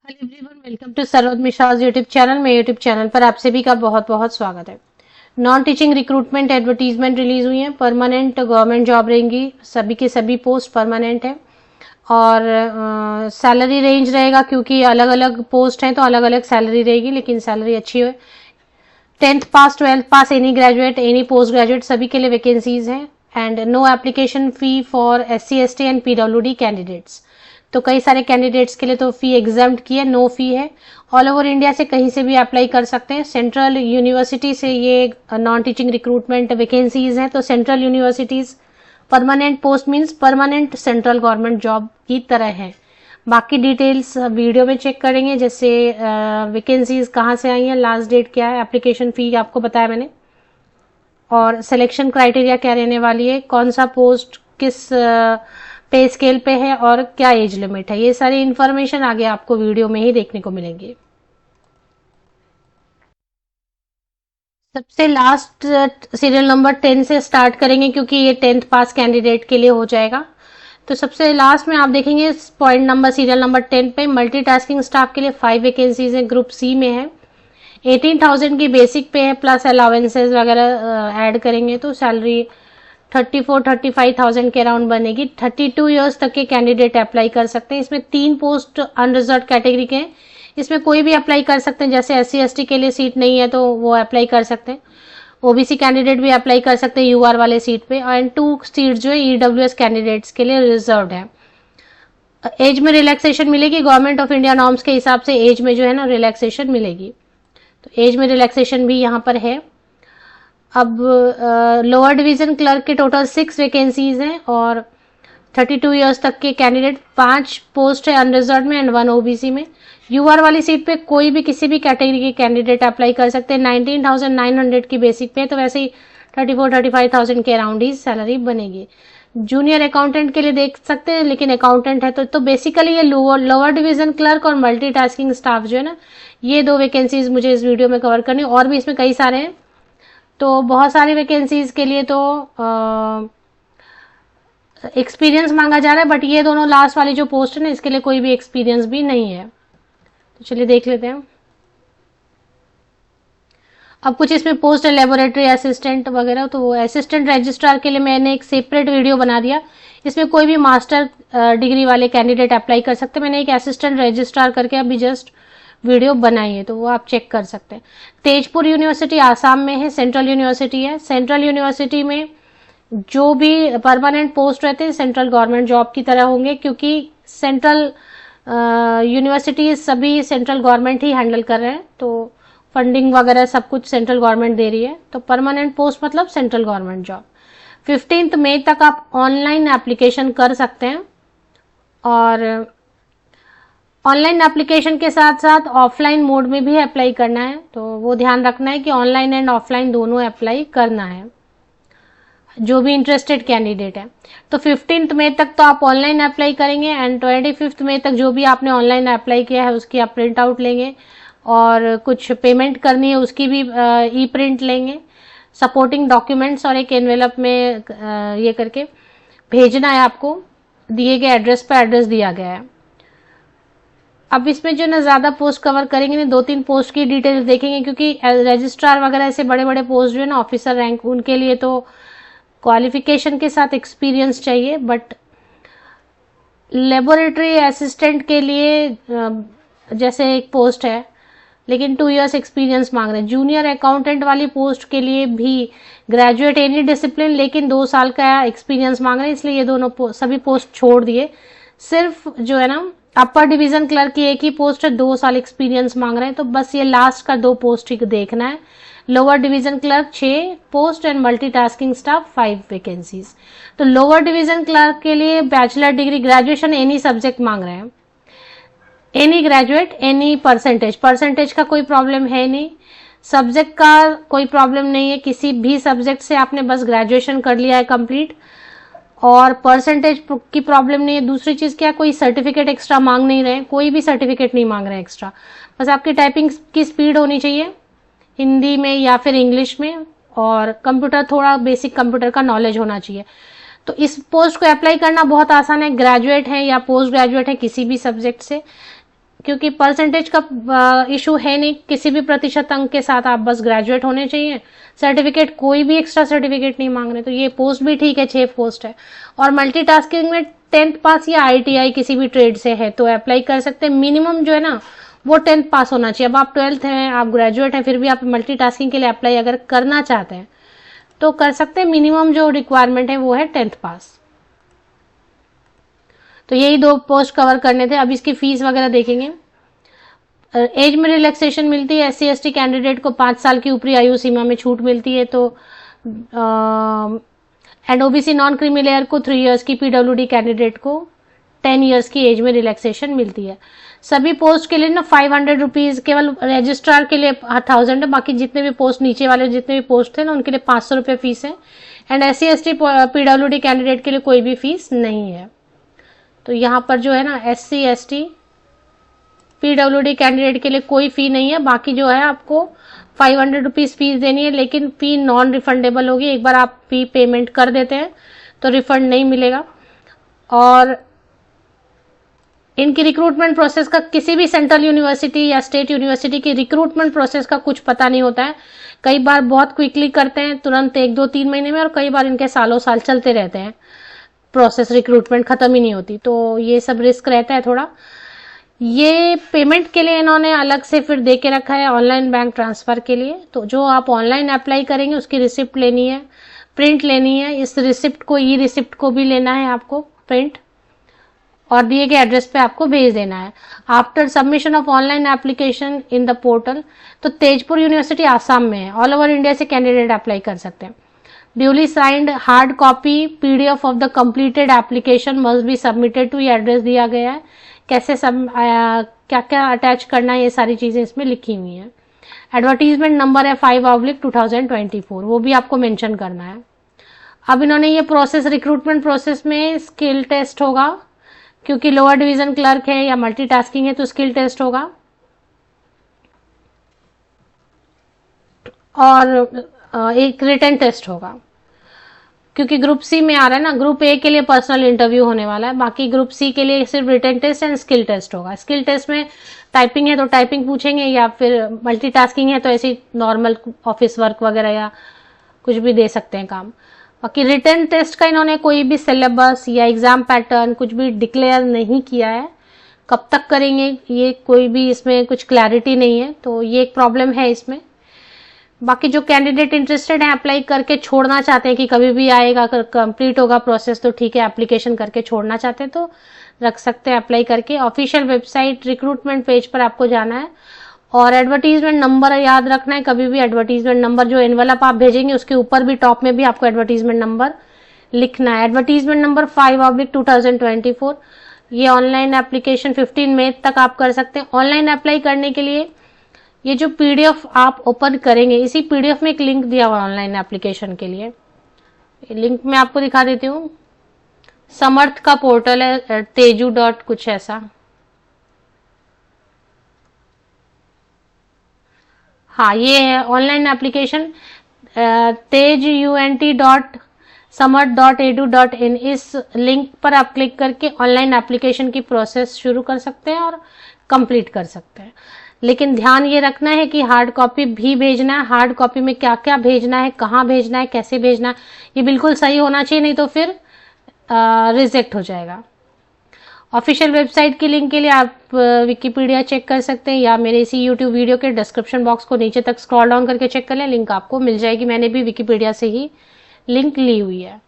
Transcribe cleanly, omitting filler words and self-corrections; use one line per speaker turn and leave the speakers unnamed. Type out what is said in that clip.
Hello everyone, welcome to Saroj Mishra's YouTube channel. मेरे YouTube channel पर आप सभी का बहुत बहुत स्वागत है। Non teaching recruitment advertisement release हुई है। परमानेंट गवर्नमेंट जॉब रहेंगी, सभी के सभी पोस्ट परमानेंट है और सैलरी रेंज रहेगा, क्योंकि अलग अलग पोस्ट हैं तो अलग अलग सैलरी रहेगी, लेकिन सैलरी अच्छी है। 10th पास, 12th पास, any graduate, any post graduate, सभी के लिए वैकेंसीज हैं। And no application fee for SC ST and PWD candidates. तो कई सारे कैंडिडेट्स के लिए तो फी एग्जाम्प्ट की है, नो फी है। ऑल ओवर इंडिया से कहीं से भी अप्लाई कर सकते हैं। सेंट्रल यूनिवर्सिटी से ये नॉन टीचिंग रिक्रूटमेंट वैकेंसीज हैं, तो central universities permanent post means permanent central government job की तरह है। बाकी डिटेल्स वीडियो में चेक करेंगे, जैसे वैकेंसीज कहाँ से आई हैं, लास्ट डेट क्या है, एप्लीकेशन फी आपको बताया मैंने, और सिलेक्शन क्राइटेरिया क्या रहने वाली है, कौन सा पोस्ट किस पे स्केल पे है और क्या एज लिमिट है। ये सारी इंफॉर्मेशन आगे आपको वीडियो में ही देखने को मिलेंगी। सबसे लास्ट सीरियल नंबर 10 से स्टार्ट करेंगे, क्योंकि ये 10th पास कैंडिडेट के लिए हो जाएगा। तो सबसे लास्ट में आप देखेंगे पॉइंट नंबर सीरियल नंबर 10 पे मल्टीटास्किंग स्टाफ के लिए 5 वैकेंसीज हैं, ग्रुप सी में है। 18,000 की बेसिक पे है, प्लस अलाउंसेस वगैरह ऐड करेंगे तो सैलरी 34-35,000 के अराउंड बनेगी। 32 ईयर्स तक के कैंडिडेट अप्लाई कर सकते हैं। इसमें 3 पोस्ट अनरिजर्व कैटेगरी के हैं, इसमें कोई भी अप्लाई कर सकते हैं। जैसे SC ST के लिए सीट नहीं है तो वो अप्लाई कर सकते हैं, OBC कैंडिडेट भी अप्लाई कर सकते हैं UR वाले सीट पे, एंड 2 सीट जो है EWS कैंडिडेट्स के लिए रिजर्व्ड है। एज में रिलैक्सेशन मिलेगी, गवर्नमेंट ऑफ इंडिया नॉर्म्स के हिसाब से एज में जो है ना रिलैक्सेशन मिलेगी, तो एज में रिलैक्सेशन भी यहाँ पर है। अब लोअर डिवीजन क्लर्क के टोटल 6 वैकेंसीज हैं और 32 ईयर्स तक के कैंडिडेट 5 पोस्ट है अनरिजर्व में एंड 1 OBC में। UR वाली सीट पे कोई भी किसी भी कैटेगरी के कैंडिडेट अप्लाई कर सकते हैं। 19,900 की बेसिक पे, तो वैसे ही 34-35,000 के अराउंड ही सैलरी बनेगी। जूनियर अकाउंटेंट के लिए देख सकते हैं, लेकिन अकाउंटेंट है तो बेसिकली ये लोअर डिवीजन क्लर्क और मल्टीटास्किंग स्टाफ जो है ना, ये 2 वैकेंसीज मुझे इस वीडियो में कवर करनी, और भी इसमें कई सारे हैं। तो बहुत सारी वैकेंसीज के लिए तो एक्सपीरियंस मांगा जा रहा है, बट ये दोनों लास्ट वाली जो पोस्ट है ना, इसके लिए कोई भी एक्सपीरियंस भी नहीं है। तो चलिए देख लेते हैं। अब कुछ इसमें पोस्ट है लेबोरेटरी असिस्टेंट वगैरह, तो वो असिस्टेंट रजिस्ट्रार के लिए मैंने एक सेपरेट वीडियो बना दिया। इसमें कोई भी मास्टर डिग्री वाले कैंडिडेट अप्लाई कर सकते हैं। मैंने एक असिस्टेंट रजिस्ट्रार करके अभी जस्ट वीडियो बनाई है, तो वो आप चेक कर सकते हैं। तेजपुर यूनिवर्सिटी आसाम में है, सेंट्रल यूनिवर्सिटी है। सेंट्रल यूनिवर्सिटी में जो भी परमानेंट पोस्ट रहते हैं सेंट्रल गवर्नमेंट जॉब की तरह होंगे, क्योंकि सेंट्रल यूनिवर्सिटी सभी सेंट्रल गवर्नमेंट ही हैंडल कर रहे हैं, तो फंडिंग वगैरह सब कुछ सेंट्रल गवर्नमेंट दे रही है, तो परमानेंट पोस्ट मतलब सेंट्रल गवर्नमेंट जॉब। 15 मई तक आप ऑनलाइन एप्लीकेशन कर सकते हैं, और ऑनलाइन एप्लीकेशन के साथ साथ ऑफलाइन मोड में भी अप्लाई करना है, तो वो ध्यान रखना है कि ऑनलाइन एंड ऑफलाइन दोनों अप्लाई करना है, जो भी इंटरेस्टेड कैंडिडेट है। तो 15 मई तक तो आप ऑनलाइन अप्लाई करेंगे, एंड 25 मई तक जो भी आपने ऑनलाइन अप्लाई किया है उसकी आप प्रिंट आउट लेंगे, और कुछ पेमेंट करनी है उसकी भी ई प्रिंट लेंगे, सपोर्टिंग डॉक्यूमेंट्स, और एक एनवेलप में ये करके भेजना है आपको। दिए गए एड्रेस पर एड्रेस दिया गया है। अब इसमें जो ना ज्यादा पोस्ट कवर करेंगे, 2-3 पोस्ट की डिटेल्स देखेंगे, क्योंकि रजिस्ट्रार वगैरह ऐसे बड़े बड़े पोस्ट जो है ना ऑफिसर रैंक, उनके लिए तो क्वालिफिकेशन के साथ एक्सपीरियंस चाहिए, बट लेबोरेटरी असिस्टेंट के लिए जैसे एक पोस्ट है, लेकिन 2 इयर्स एक्सपीरियंस मांग रहे हैं। जूनियर अकाउंटेंट वाली पोस्ट के लिए भी ग्रेजुएट एनी डिसिप्लिन, लेकिन 2 साल का एक्सपीरियंस मांग रहे हैं, इसलिए ये दोनों सभी पोस्ट छोड़ दिए। सिर्फ जो है ना अपर डिवीजन क्लर्क की एक ही पोस्ट है, 2 साल एक्सपीरियंस मांग रहे हैं, तो बस ये लास्ट का 2 पोस्ट ही देखना है। Lower division clerk 6 post and multitasking staff 5 vacancies. तो लोअर डिवीजन क्लर्क के लिए bachelor degree, graduation any subject मांग रहे हैं, एनी ग्रेजुएट, एनी परसेंटेज का कोई प्रॉब्लम है नहीं, सब्जेक्ट का कोई प्रॉब्लम नहीं है, किसी भी सब्जेक्ट से आपने बस ग्रेजुएशन कर लिया है कंप्लीट, और परसेंटेज की प्रॉब्लम नहीं है। दूसरी चीज क्या, कोई सर्टिफिकेट एक्स्ट्रा मांग नहीं रहे हैं, कोई भी सर्टिफिकेट नहीं मांग रहे हैं एक्स्ट्रा, बस आपकी टाइपिंग की स्पीड होनी चाहिए हिंदी में या फिर इंग्लिश में, और कंप्यूटर, थोड़ा बेसिक कंप्यूटर का नॉलेज होना चाहिए। तो इस पोस्ट को अप्लाई करना बहुत आसान है, ग्रेजुएट है या पोस्ट ग्रेजुएट है किसी भी सब्जेक्ट से, क्योंकि परसेंटेज का इशू है नहीं, किसी भी प्रतिशत अंक के साथ आप बस ग्रेजुएट होने चाहिए। सर्टिफिकेट कोई भी एक्स्ट्रा सर्टिफिकेट नहीं मांग रहे, तो ये पोस्ट भी ठीक है, 6 पोस्ट है। और मल्टीटास्किंग में 10th पास या ITI किसी भी ट्रेड से है तो अप्लाई कर सकते हैं। मिनिमम जो है ना वो 10th पास होना चाहिए। अब आप 12th हैं, आप ग्रेजुएट हैं, फिर भी आप मल्टीटास्किंग के लिए अप्लाई अगर करना चाहते हैं तो कर सकते हैं। मिनिमम जो रिक्वायरमेंट है वो है 10th पास। तो यही 2 पोस्ट कवर करने थे। अब इसकी फीस वगैरह देखेंगे। एज में रिलैक्सेशन मिलती है, SC ST कैंडिडेट को 5 साल की ऊपरी आयु सीमा में छूट मिलती है। तो and OBC non creamy layer को 3 इयर्स की, PWD कैंडिडेट को 10 इयर्स की एज में रिलैक्सेशन मिलती है। सभी पोस्ट के लिए ना 500 रुपीज, केवल रजिस्ट्रार के लिए 1000 है, बाकी जितने भी पोस्ट नीचे वाले जितने भी पोस्ट थे ना उनके लिए 500 रुपये फीस है। And SC ST PWD candidate के लिए कोई भी फीस नहीं है। तो यहाँ पर जो है ना SC ST PWD कैंडिडेट के लिए कोई फी नहीं है, बाकी जो है आपको 500 रुपीज फीस देनी है, लेकिन फी नॉन रिफंडेबल होगी। एक बार आप फी पेमेंट कर देते हैं तो रिफंड नहीं मिलेगा। और इनकी रिक्रूटमेंट प्रोसेस का किसी भी सेंट्रल यूनिवर्सिटी या स्टेट यूनिवर्सिटी की रिक्रूटमेंट प्रोसेस का कुछ पता नहीं होता है। कई बार बहुत क्विकली करते हैं, तुरंत 1 2 3 महीने में, और कई बार इनके सालों साल चलते रहते हैं प्रोसेस, रिक्रूटमेंट खत्म ही नहीं होती। तो ये सब रिस्क रहता है थोड़ा। ये पेमेंट के लिए इन्होंने अलग से फिर दे के रखा है ऑनलाइन बैंक ट्रांसफर के लिए। तो जो आप ऑनलाइन अप्लाई करेंगे उसकी रिसिप्ट लेनी है, प्रिंट लेनी है। इस रिसिप्ट को, ई रिसिप्ट को भी लेना है आपको प्रिंट, और दिए गए एड्रेस पे आपको भेज देना है। After submission of online application in the portal, तो तेजपुर यूनिवर्सिटी आसाम में है, ऑल ओवर इंडिया से कैंडिडेट अप्लाई कर सकते हैं। Duly signed hard copy PDF of the completed application must be submitted to, ये एड्रेस दिया गया है। कैसे क्या क्या अटैच करना है, ये सारी चीजें इसमें लिखी हुई हैं। एडवर्टीजमेंट नंबर है 5/2024, वो भी आपको मेंशन करना है। अब इन्होंने ये प्रोसेस, रिक्रूटमेंट प्रोसेस में स्किल टेस्ट होगा, क्योंकि लोअर डिवीजन क्लर्क है या मल्टीटास्किंग है तो स्किल टेस्ट होगा। और एक रिटन टेस्ट होगा, क्योंकि ग्रुप C में आ रहा है ना। ग्रुप A के लिए पर्सनल इंटरव्यू होने वाला है, बाकी ग्रुप C के लिए सिर्फ written test and skill test होगा। स्किल टेस्ट में टाइपिंग है तो टाइपिंग पूछेंगे, या फिर मल्टीटास्किंग है तो ऐसे नॉर्मल ऑफिस वर्क वगैरह या कुछ भी दे सकते हैं काम। बाकी रिटन टेस्ट का इन्होंने कोई भी सिलेबस या एग्जाम पैटर्न कुछ भी डिक्लेयर नहीं किया है। कब तक करेंगे ये कोई भी इसमें कुछ क्लैरिटी नहीं है, तो ये एक प्रॉब्लम है इसमें। बाकी जो कैंडिडेट इंटरेस्टेड हैं, अप्लाई करके छोड़ना चाहते हैं कि कभी भी आएगा, कंप्लीट होगा प्रोसेस तो ठीक है, एप्लीकेशन करके छोड़ना चाहते हैं तो रख सकते हैं अप्लाई करके। ऑफिशियल वेबसाइट रिक्रूटमेंट पेज पर आपको जाना है, और एडवर्टीजमेंट नंबर याद रखना है। कभी भी एडवर्टीजमेंट नंबर, जो एनवेलप आप भेजेंगे उसके ऊपर भी टॉप में भी आपको एडवर्टीजमेंट नंबर लिखना है। Advertisement number 5/2024। ये ऑनलाइन एप्लीकेशन 15 मई तक आप कर सकते हैं। ऑनलाइन अप्लाई करने के लिए ये जो PDF आप ओपन करेंगे, इसी PDF में एक लिंक दिया हुआ ऑनलाइन एप्लीकेशन के लिए। लिंक मैं आपको दिखा देती हूँ। समर्थ का पोर्टल है, तेजू डॉट कुछ ऐसा, हाँ ये है ऑनलाइन एप्लीकेशन, tejunt.samart.edu.in। इस लिंक पर आप क्लिक करके ऑनलाइन एप्लीकेशन की प्रोसेस शुरू कर सकते हैं और कंप्लीट कर सकते हैं। लेकिन ध्यान ये रखना है कि हार्ड कॉपी भी भेजना है। हार्ड कॉपी में क्या क्या भेजना है, कहाँ भेजना है, कैसे भेजना है, ये बिल्कुल सही होना चाहिए, नहीं तो फिर रिजेक्ट हो जाएगा। ऑफिशियल वेबसाइट की लिंक के लिए आप विकिपीडिया चेक कर सकते हैं, या मेरे इसी यूट्यूब वीडियो के डिस्क्रिप्शन बॉक्स को नीचे तक स्क्रॉल डाउन करके चेक कर लें, लिंक आपको मिल जाएगी। मैंने भी विकिपीडिया से ही लिंक ली हुई है।